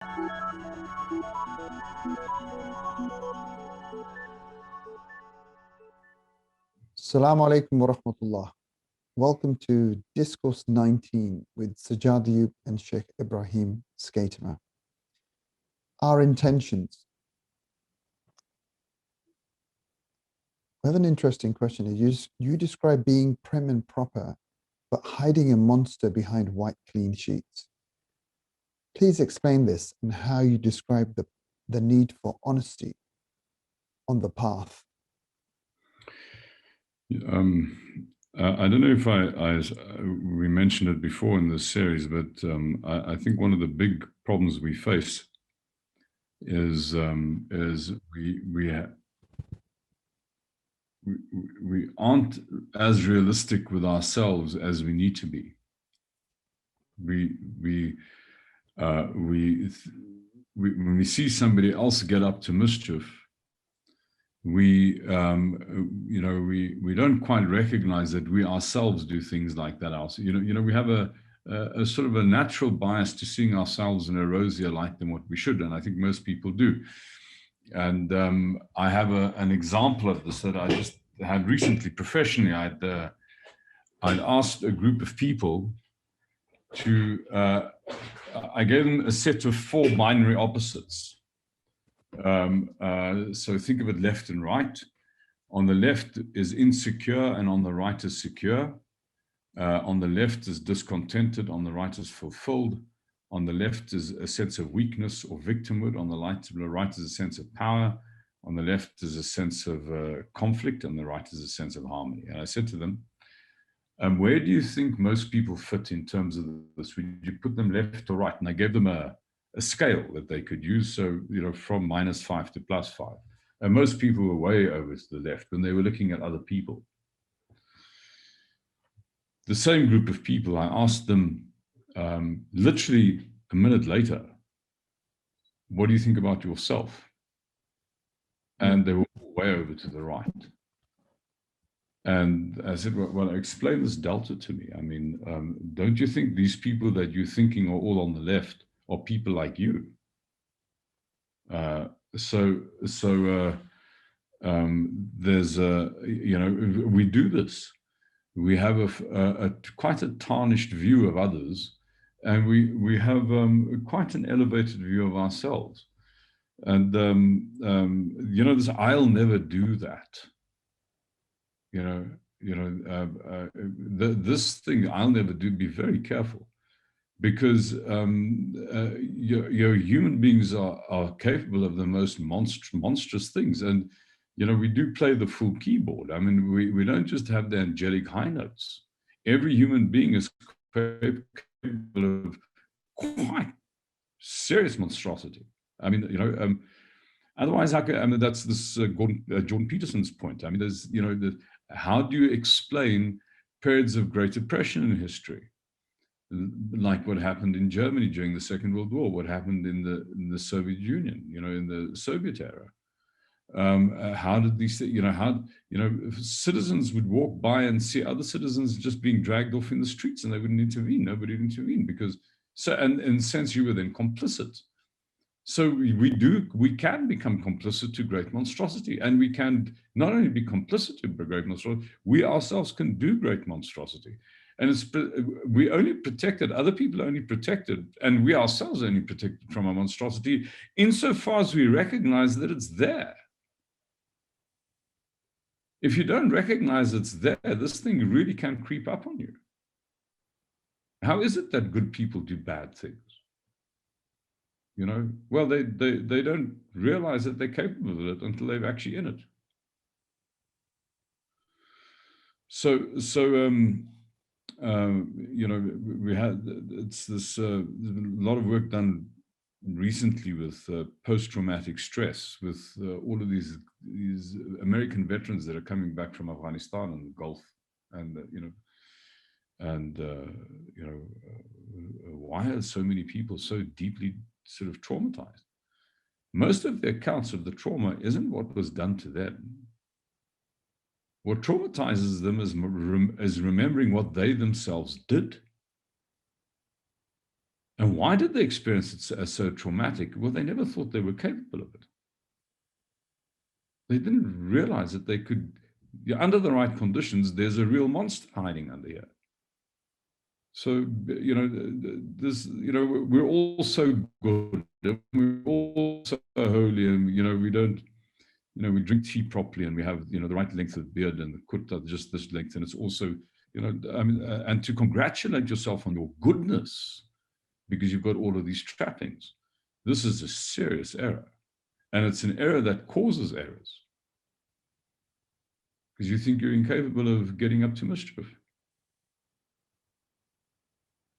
Assalamu alaikum wa rahmatullah. Welcome to Discourse 19 with Sajjad Ayub and Shaykh Ebrahim Schuitma. Our intentions. We have an interesting question. You describe being prim and proper, but hiding a monster behind white clean sheets. Please explain this and how you describe the need for honesty on the path. I don't know if we mentioned it before in this series, but I think one of the big problems we face is we aren't as realistic with ourselves as we need to be. When we see somebody else get up to mischief, we don't quite recognize that we ourselves do things like that also. We have a sort of a natural bias to seeing ourselves in a rosier light than what we should, and I think most people do. And I have an example of this that I just had recently professionally. I'd asked a group of people to, I gave them a set of 4 binary opposites. So think of it left and right. On the left is insecure and on the right is secure. On the left is discontented, on the right is fulfilled. On the left is a sense of weakness or victimhood. On the right is a sense of power. On the left is a sense of conflict, and the right is a sense of harmony. And I said to them, where do you think most people fit in terms of this? Would you put them left or right? And I gave them a scale that they could use. So, from -5 to +5. And most people were way over to the left when they were looking at other people. The same group of people, I asked them literally a minute later, what do you think about yourself? And they were way over to the right. And I said, well, explain this delta to me. I mean, don't you think these people that you're thinking are all on the left are people like you? There's we do this. We have quite a tarnished view of others, and we have quite an elevated view of ourselves. And this I'll never do that. This thing I'll never do. Be very careful, because your human beings are capable of the most monstrous things, and we do play the full keyboard. I mean, we don't just have the angelic high notes. Every human being is capable of quite serious monstrosity. I mean, otherwise, that's this Jordan Peterson's point. I mean, there's how do you explain periods of Great Depression in history? Like what happened in Germany during the Second World War, what happened in the Soviet Union, in the Soviet era. How did these, citizens would walk by and see other citizens just being dragged off in the streets, and they wouldn't intervene. Nobody would intervene because, and in a sense, you were then complicit. So we can become complicit to great monstrosity, and we can not only be complicit to great monstrosity, we ourselves can do great monstrosity. And we only protected, other people are only protected, and we ourselves are only protected from a monstrosity insofar as we recognize that it's there. If you don't recognize it's there, this thing really can creep up on you. How is it that good people do bad things? Well, they don't realize that they're capable of it until they're actually in it. We had there's a lot of work done recently with post-traumatic stress, with all of these American veterans that are coming back from Afghanistan and the Gulf, and why are so many people so deeply sort of traumatized? Most of the accounts of the trauma isn't what was done to them. What traumatizes them is, remembering what they themselves did. And why did they experience it as so traumatic? Well, they never thought they were capable of it. They didn't realize that they could, under the right conditions, there's a real monster hiding under here. So, we're all so good, and we're all so holy, and, we don't, we drink tea properly, and we have, the right length of beard, and the kurta just this length, and it's also, and to congratulate yourself on your goodness, because you've got all of these trappings. This is a serious error. And it's an error that causes errors. Because you think you're incapable of getting up to mischief.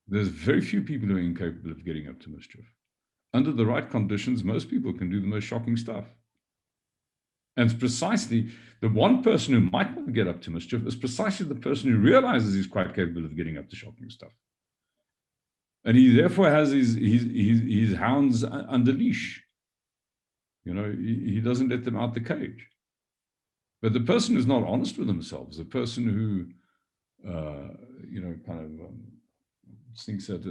There's very few people who are incapable of getting up to mischief. Under the right conditions, most people can do the most shocking stuff. And it's precisely the one person who might not get up to mischief is precisely the person who realizes he's quite capable of getting up to shocking stuff. And he therefore has his hounds under leash. He doesn't let them out the cage. But the person who's not honest with themselves, the person who, thinks that,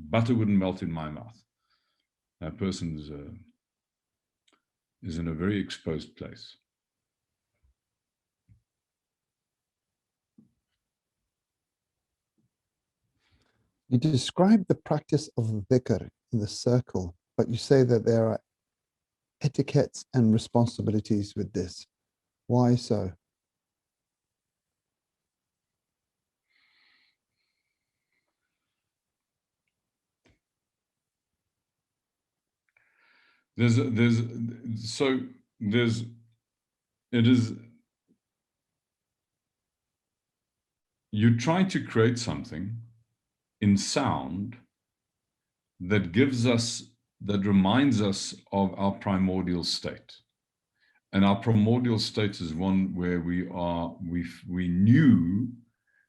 butter wouldn't melt in my mouth. That person is in a very exposed place. You describe the practice of dhikr in the circle, but you say that there are etiquettes and responsibilities with this. Why so? You're trying to create something in sound that reminds us of our primordial state. And our primordial state is one where we knew,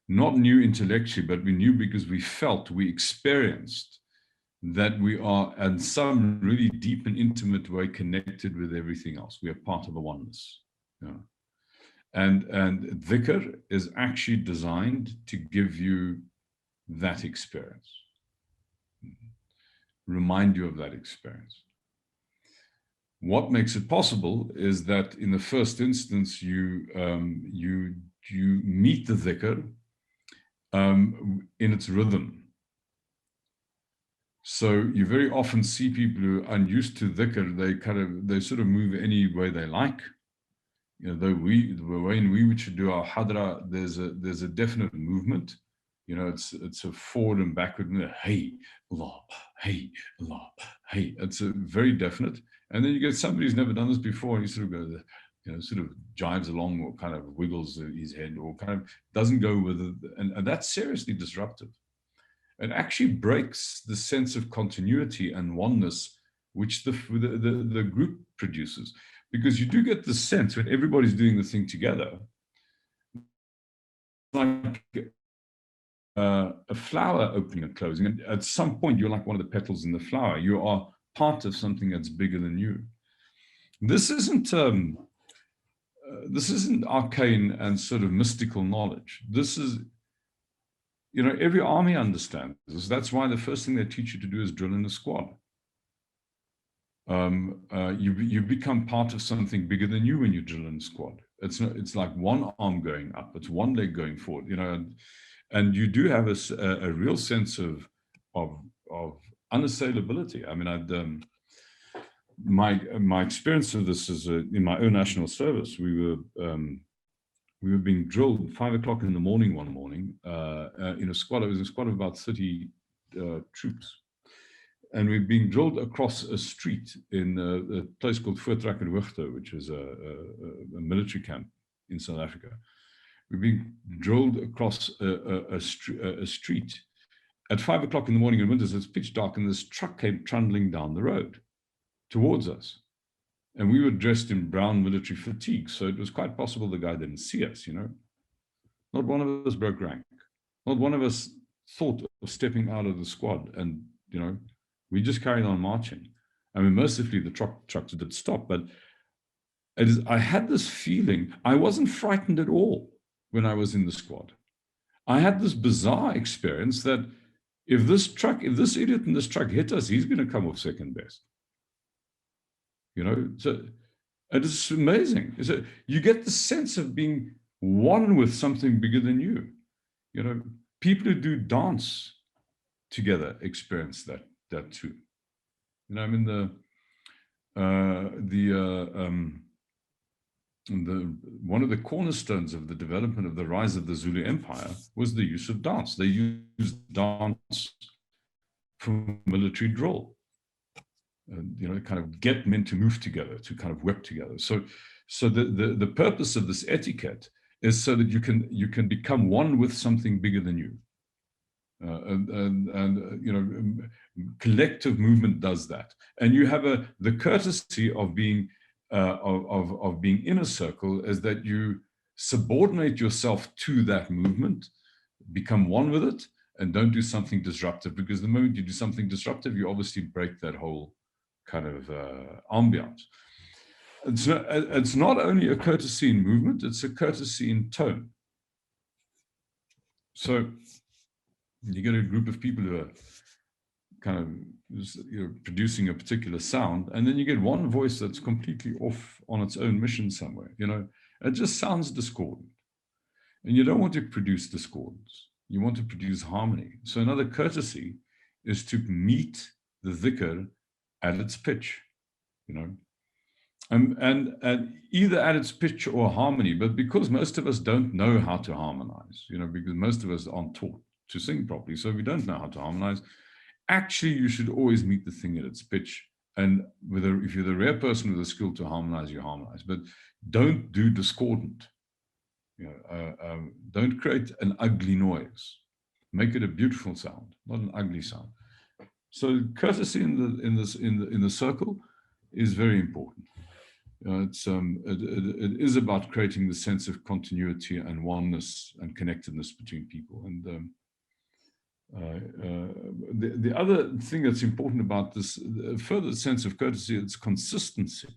not knew intellectually, but we knew because we felt, we experienced that we are in some really deep and intimate way connected with everything else. We are part of a oneness. Yeah. And dhikr is actually designed to give you that experience. Remind you of that experience. What makes it possible is that in the first instance, you meet the dhikr in its rhythm. So you very often see people who are unused to dhikr, they sort of move any way they like. The way in which we do our hadra, there's a definite movement. It's a forward and backward. Hey, Allah, hey, Allah, hey. It's a very definite. And then you get somebody who's never done this before, and he sort of goes, sort of jives along, or kind of wiggles his head, or kind of doesn't go with it. And that's seriously disruptive. It actually breaks the sense of continuity and oneness which the group produces. Because you do get the sense when everybody's doing the thing together, like a flower opening and closing. And at some point, you're like one of the petals in the flower. You are part of something that's bigger than you. This isn't arcane and sort of mystical knowledge. This is, every army understands this. That's why the first thing they teach you to do is drill in a squad. You become part of something bigger than you when you drill in a squad. It's like one arm going up, it's one leg going forward, and you do have a real sense of unassailability. I mean, my experience of this is in my own national service. We were being drilled at 5 o'clock in the morning one morning in a squad. It was a squad of about 30 troops. And we're being drilled across a street in a place called Voortrak en Hoogte, which is a military camp in South Africa. We're being drilled across a street at 5 o'clock in the morning in winters. It's pitch dark, and this truck came trundling down the road towards us. And we were dressed in brown military fatigues, so it was quite possible the guy didn't see us, Not one of us broke rank. Not one of us thought of stepping out of the squad, and, we just carried on marching. I mean, mercifully, the trucks did stop, but I had this feeling. I wasn't frightened at all when I was in the squad. I had this bizarre experience that if this idiot in this truck hit us, he's going to come off second best. So and it's amazing. So you get the sense of being one with something bigger than you. People who do dance together experience that too. I mean one of the cornerstones of the development of the rise of the Zulu Empire was the use of dance. They used dance for military drill. Kind of get men to move together, to kind of work together. So the purpose of this etiquette is so that you can become one with something bigger than you. Collective movement does that, and you have the courtesy of being in a circle, is that you subordinate yourself to that movement, become one with it, and don't do something disruptive, because the moment you do something disruptive, you obviously break that whole kind of ambiance. It's not only a courtesy in movement, it's a courtesy in tone. So you get a group of people who are kind of producing a particular sound, and then you get one voice that's completely off on its own mission somewhere. It just sounds discordant, and you don't want to produce discordance. You want to produce harmony. So another courtesy is to meet the dhikr at its pitch, and either at its pitch or harmony. But because most of us don't know how to harmonize, because most of us aren't taught to sing properly, so we don't know how to harmonize. Actually, you should always meet the thing at its pitch. And if you're the rare person with the skill to harmonize, you harmonize. But don't do discordant. Don't create an ugly noise. Make it a beautiful sound, not an ugly sound. So courtesy in the circle is very important. It is about creating the sense of continuity and oneness and connectedness between people. And the other thing that's important about this further sense of courtesy is consistency.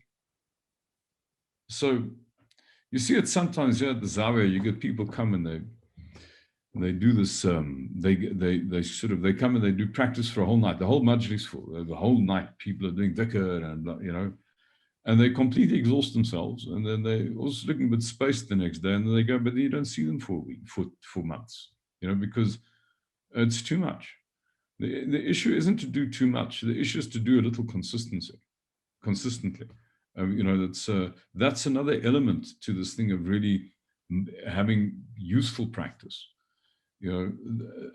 So you see it sometimes here at the Zawiya, you get people come and they do this, they come and they do practice for a whole night. The whole majlis full, the whole night people are doing dhikr and they completely exhaust themselves, and then they're also looking a bit spaced the next day, and then they go, but you don't see them for a week, for months, because it's too much. The issue isn't to do too much. The issue is to do a little consistently. That's another element to this thing of really having useful practice. A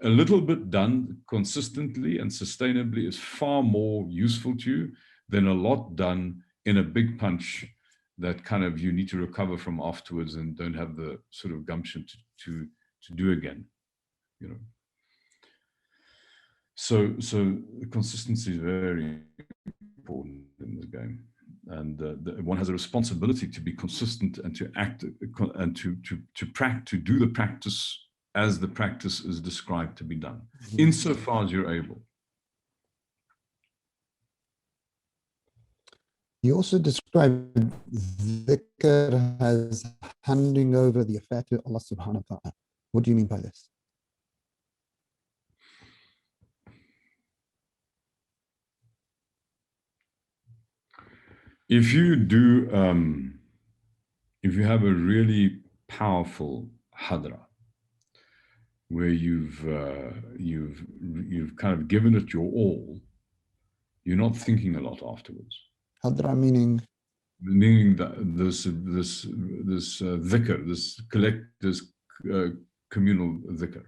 little bit done consistently and sustainably is far more useful to you than a lot done in a big punch that kind of you need to recover from afterwards and don't have the sort of gumption to do again. So consistency is very important in the game, and one has a responsibility to be consistent and to act and to do the practice as the practice is described to be done, insofar as you're able. You also describe dhikr as handing over the affair to Allah subhanahu wa ta'ala. What do you mean by this? If you have a really powerful hadra, where you've kind of given it your all, you're not thinking a lot afterwards. Hadra meaning that this dhikr, this communal dhikr.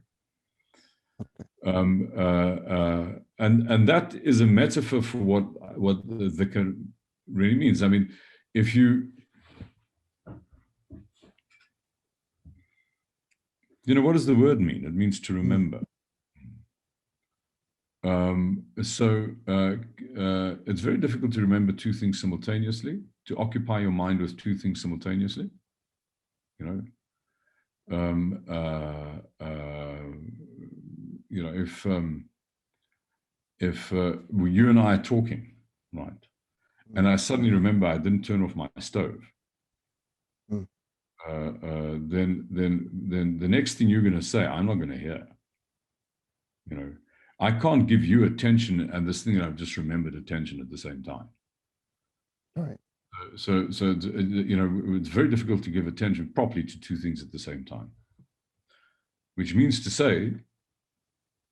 Okay. And that is a metaphor for what the dhikr really means. I mean, if you what does the word mean? It means to remember. It's very difficult to remember two things simultaneously, to occupy your mind with two things simultaneously. If you and I are talking, right, and I suddenly remember I didn't turn off my stove, then the next thing you're going to say, I'm not going to hear. I can't give you attention and this thing that I've just remembered attention at the same time. All right. So you know, it's very difficult to give attention properly to two things at the same time. Which means to say,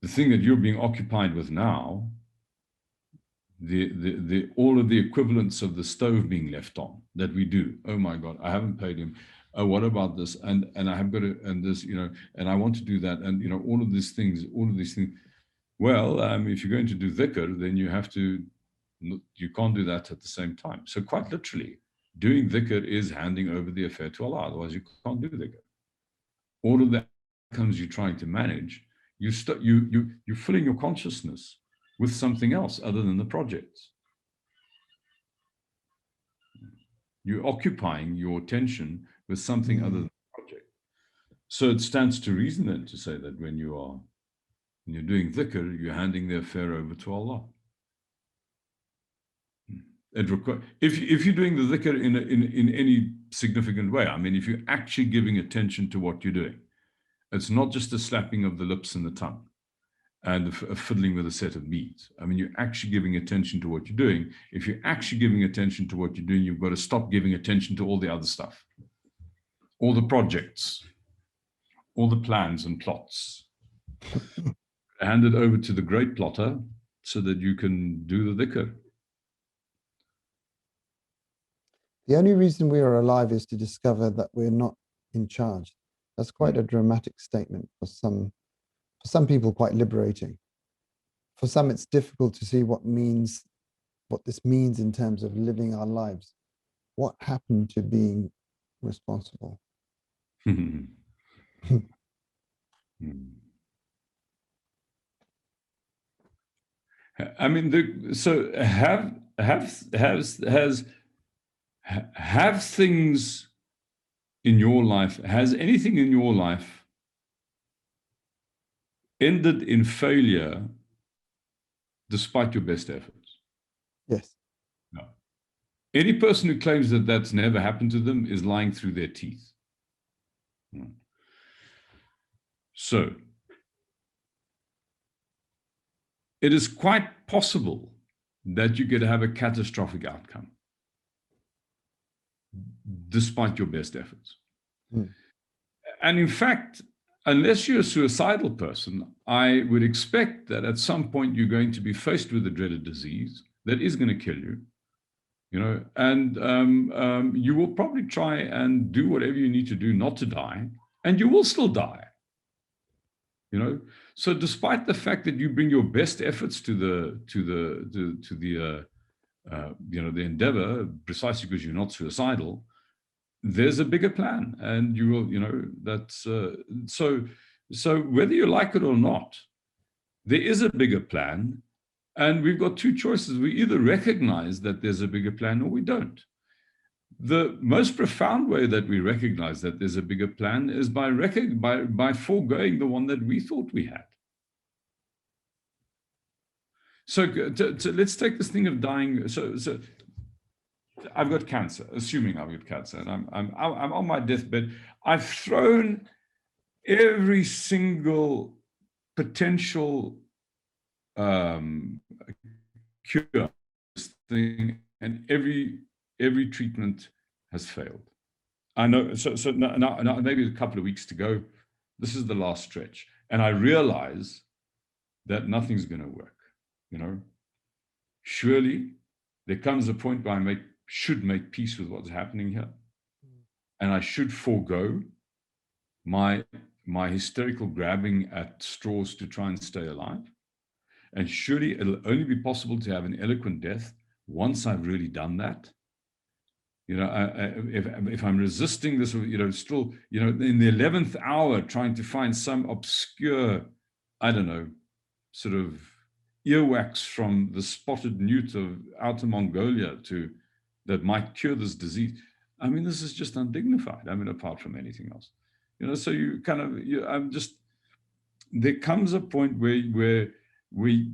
the thing that you're being occupied with now, all of the equivalents of the stove being left on that we do. Oh my God, I haven't paid him. Oh, what about this? And I have got to, and this, you know, and I want to do that. And, you know, all of these things. Well, if you're going to do dhikr, then you have to, you can't do that at the same time. So quite literally, doing dhikr is handing over the affair to Allah. Otherwise, you can't do dhikr. All of the outcomes you're trying to manage, you're filling your consciousness with something else other than the projects. You're occupying your attention with something other than the project. So it stands to reason then to say that when you're doing dhikr, you're handing the affair over to Allah. If you're doing the dhikr in any significant way, I mean, if you're actually giving attention to what you're doing, it's not just a slapping of the lips and the tongue and a fiddling with a set of beads. I mean, you're actually giving attention to what you're doing. If you're actually giving attention to what you're doing, you've got to stop giving attention to all the other stuff, all the projects, all the plans and plots. Hand it over to the great plotter so that you can do the dhikr. The only reason we are alive is to discover that we're not in charge. That's quite a dramatic statement for some people, quite liberating. For some, it's difficult to see what this means in terms of living our lives. What happened to being responsible? I mean, so have things in your life, has anything in your life ended in failure despite your best efforts? Yes. No. Any person who claims that that's never happened to them is lying through their teeth. So it is quite possible that you could have a catastrophic outcome despite your best efforts. And in fact, unless you're a suicidal person, I would expect that at some point you're going to be faced with a dreaded disease that is going to kill you, you know, and you will probably try and do whatever you need to do not to die, and you will still die, you know. So despite the fact that you bring your best efforts to the endeavor, precisely because you're not suicidal, there's a bigger plan, and you will, you know, that's so whether you like it or not, there is a bigger plan, and we've got two choices. We either recognize that there's a bigger plan or we don't. The most profound way that we recognize that there's a bigger plan is by foregoing the one that we thought we had. So let's take this thing of dying. So I've got cancer, assuming I've got cancer, and I'm on my deathbed. I've thrown every single potential cure thing, and every treatment has failed. I know. So now maybe a couple of weeks to go. This is the last stretch, and I realize that nothing's going to work. You know, surely there comes a point where I should make peace with what's happening here, and I should forego my hysterical grabbing at straws to try and stay alive. And surely it'll only be possible to have an eloquent death once I've really done that. You know, if I'm resisting this, you know, still, you know, in the 11th hour, trying to find some obscure, I don't know, sort of earwax from the spotted newt of outer Mongolia that might cure this disease. I mean, this is just undignified. I mean, apart from anything else, you know. So you kind of, there comes a point where we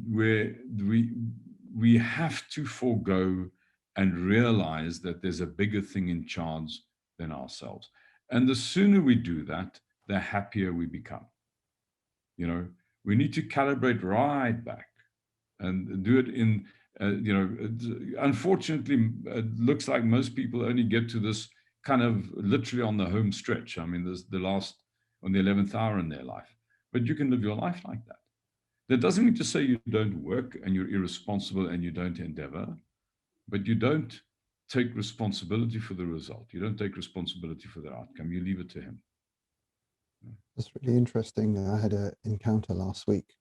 have to forego and realize that there's a bigger thing in charge than ourselves. And the sooner we do that, the happier we become. You know, We need to calibrate right back and do it in, unfortunately, it looks like most people only get to this kind of literally on the home stretch. I mean, there's the last, on the 11th hour in their life. But you can live your life like that. That doesn't mean to say you don't work and you're irresponsible and you don't endeavor, but you don't take responsibility for the result. You don't take responsibility for the outcome. You leave it to him. That's really interesting. I had an encounter last week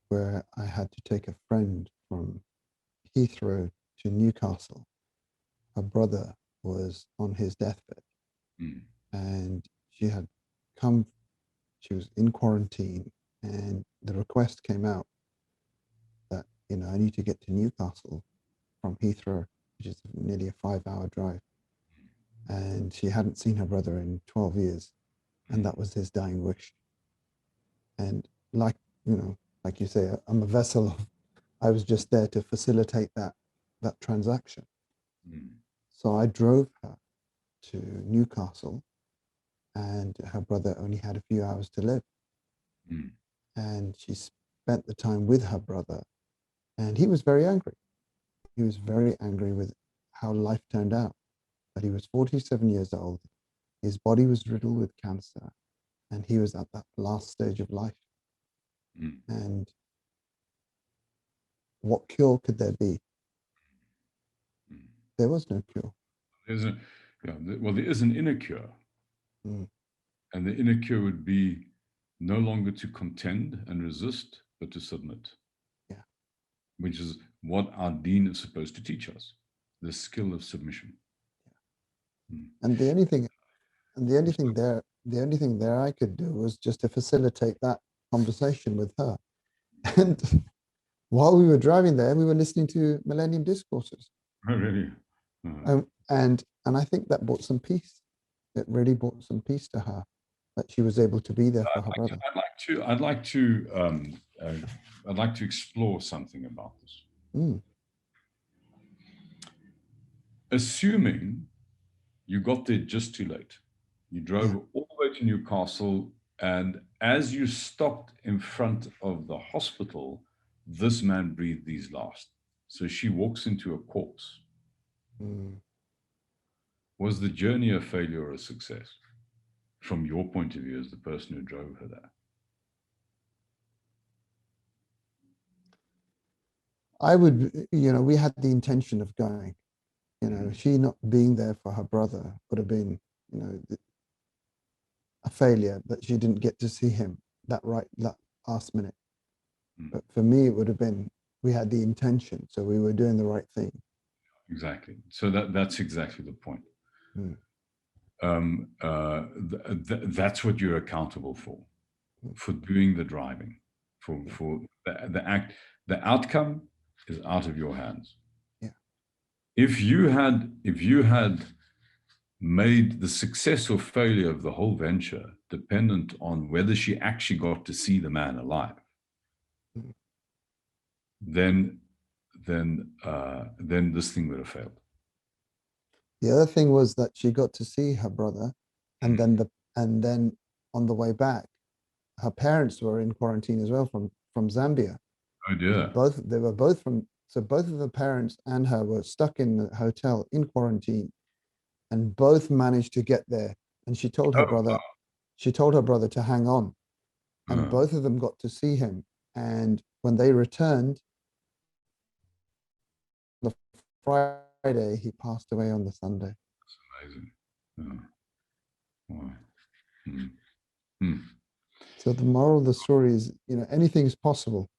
where I had to take a friend from Heathrow to Newcastle. Her brother was on his deathbed, and she had come, she was in quarantine, and the request came out that, I need to get to Newcastle from Heathrow, which is nearly a 5-hour drive. And she hadn't seen her brother in 12 years, and that was his dying wish. And like you say, I'm a vessel of, I was just there to facilitate that transaction. So I drove her to Newcastle, and her brother only had a few hours to live. And she spent the time with her brother, and he was very angry. He was very angry with how life turned out. But he was 47 years old. His body was riddled with cancer, and he was at that last stage of life. And what cure could there be? There was no cure. There is an inner cure. And the inner cure would be no longer to contend and resist, but to submit. Yeah. Which is what our deen is supposed to teach us, the skill of submission. Yeah. And the only thing there I could do was just to facilitate that conversation with her. And while we were driving there, we were listening to Millennium Discourses. Oh, really? And I think that brought some peace. It really brought some peace to her, that she was able to be there for her brother. I'd like to explore something about this. Assuming you got there just too late, you drove all the way to Newcastle, and as you stopped in front of the hospital, this man breathed these last. So she walks into a corpse. Was the journey a failure or a success from your point of view as the person who drove her there? I would, we had the intention of going. She not being there for her brother would have been, a failure, that she didn't get to see him that last minute. But for me, it would have been, we had the intention, so we were doing the right thing. Exactly. So that's exactly the point. That's what you're accountable for doing the driving, for the act. The outcome is out of your hands. Yeah. If you had made the success or failure of the whole venture dependent on whether she actually got to see the man alive, then this thing would have failed. The other thing was that she got to see her brother, and then on the way back, her parents were in quarantine as well from Zambia. Oh dear. They were both from, so both of the parents and her were stuck in the hotel in quarantine, and both managed to get there. And she told her brother to hang on, and both of them got to see him. And when they returned, the Friday, he passed away on the Sunday. That's amazing. Wow. So the moral of the story is, anything is possible.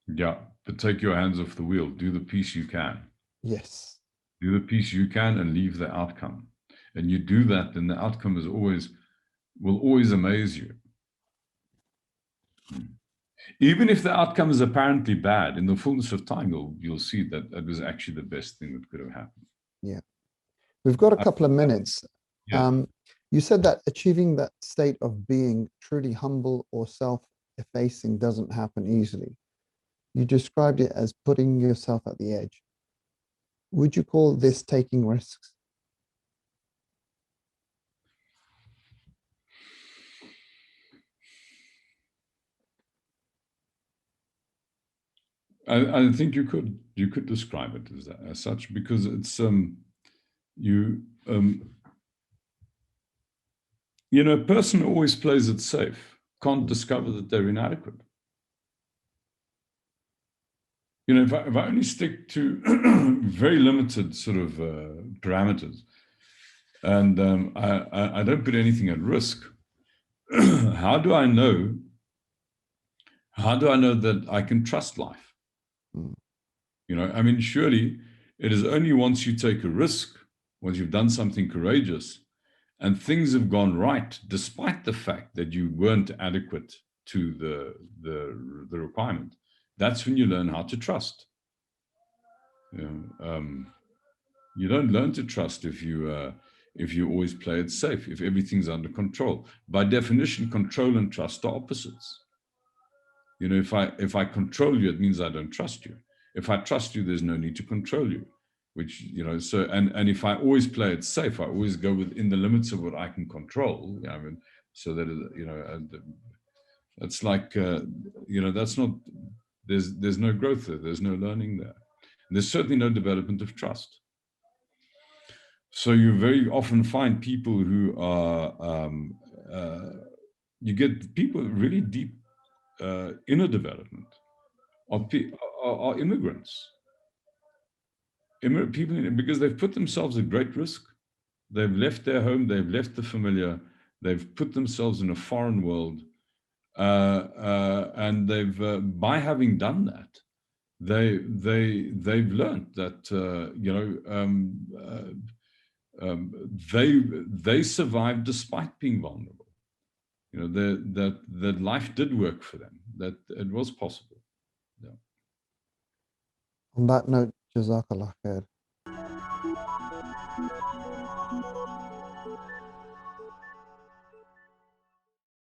Yeah, but take your hands off the wheel. Do the piece you can. Yes. Do the piece you can and leave the outcome. And you do that, then the outcome will always amaze you. Even if the outcome is apparently bad, in the fullness of time, you'll see that that was actually the best thing that could have happened. Yeah. We've got a couple of minutes. Yes. You said that achieving that state of being truly humble or self-effacing doesn't happen easily. You described it as putting yourself at the edge. Would you call this taking risks? I think you could describe it as such, because it's you a person who always plays it safe can't discover that they're inadequate. If I only stick to very limited sort of parameters, and I don't put anything at risk, how do I know that I can trust life? I mean, surely it is only once you take a risk, once you've done something courageous, and things have gone right, despite the fact that you weren't adequate to the requirement, that's when you learn how to trust. You don't learn to trust if you always play it safe, if everything's under control. By definition, control and trust are opposites. If I control you, it means I don't trust you. If I trust you, there's no need to control you. So if I always play it safe, I always go within the limits of what I can control. I mean, so that it's like that's not. There's no growth there. There's no learning there. There's certainly no development of trust. So you very often find people who are you get people really deep inner development are immigrants. People, because they've put themselves at great risk. They've left their home, they've left the familiar, they've put themselves in a foreign world, and they've by having done that, they've learned that they survived despite being vulnerable. That life did work for them, that it was possible. Yeah. On that note, Jazakallah khair.